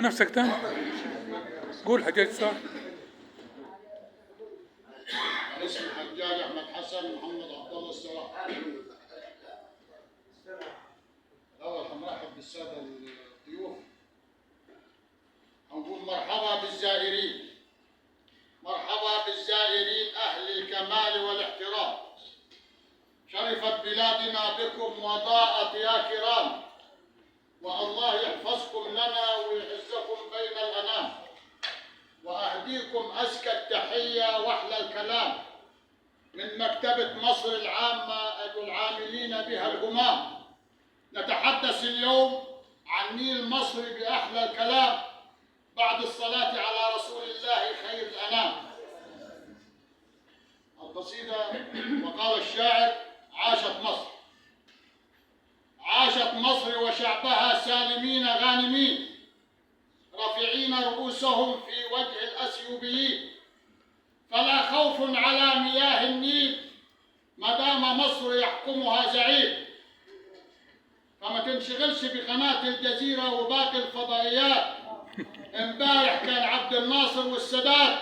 نفسك تاني قول حجاج صح. اسمي الحجاج احمد حسن محمد عبد الله الصلاح. الاول هنرحب بالساده الضيوف، هنقول مرحبا بالزائرين، مرحبا بالزائرين اهل الكمال والاحترام. شرفت بلادنا بكم وضاءت يا كرام، والله يحفظكم لنا ويعزكم بين الانام، واهديكم ازكى التحيه واحلى الكلام من مكتبه مصر العامه العاملين بها الهمام. نتحدث اليوم عن نيل مصر باحلى الكلام بعد الصلاه على رسول الله خير الانام. القصيده وقال الشاعر: عاشت مصر، عاشت مصر وشعبها سالمين غانمين، رافعين رؤوسهم في وجه الأثيوبيين، فلا خوف على مياه النيل ما دام مصر يحكمها زعيم. فما تنشغلش بقناة الجزيرة وباقي الفضائيات، امبارح كان عبد الناصر والسادات،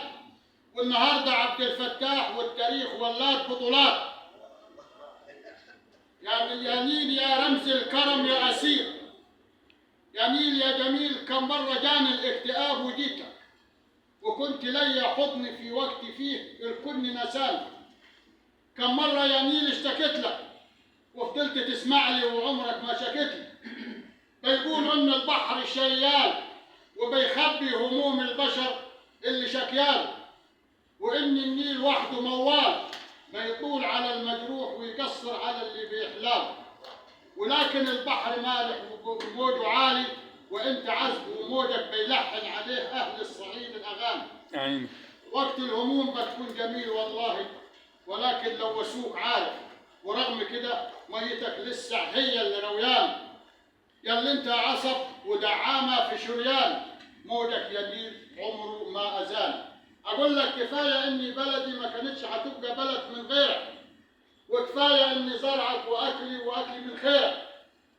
والنهارده عبد الفتاح، والتاريخ ولات بطولات. يا نيل يا رمز الكرم يا أسير، يا نيل يا جميل، كم مرة جاني الاكتئاب وجيتك، وكنت لي حضن في وقت فيه الكل نساني. كم مرة يا نيل اشتكيت لك وفضلت تسمع لي وعمرك ما شكيت لي. بيقولوا ان البحر شيال وبيخبي هموم البشر اللي شكيال، وان النيل وحده موال بيطول على المجروح ويقصر على اللي بيحلال. ولكن البحر مالح وموجه عالي، وانت عذب وموجك بيلحن عليه اهل الصعيد الاغاني. وقت الهموم بتكون جميل والله، ولكن لو وسوق عارف، ورغم كده ميتك لسه هي اللي رويان. ياللي انت عصب ودعامه في شريان، موجك يا نيل عمره ما ازال. اقول لك كفايه اني بلدي ما كانتش هتبقى بلد من غيرك، وكفايه اني زرعك واكلي من خيرك.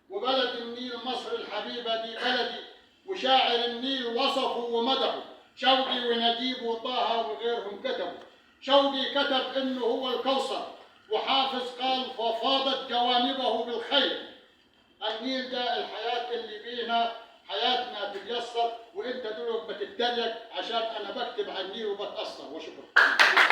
وبلد النيل مصر الحبيبه دي بلدي، وشاعر النيل وصفه ومدحه، شوقي ونجيب وطه وغيرهم كتبوا. شوقي كتب انه هو الكوثر، وحافظ قال ففاضت جوانبه بالخير. النيل ده الحياه اللي بينا حياتنا تتيسر، وانت دول بتتريق عشان انا بكتب عن النيل وبتاثر. وشكرا.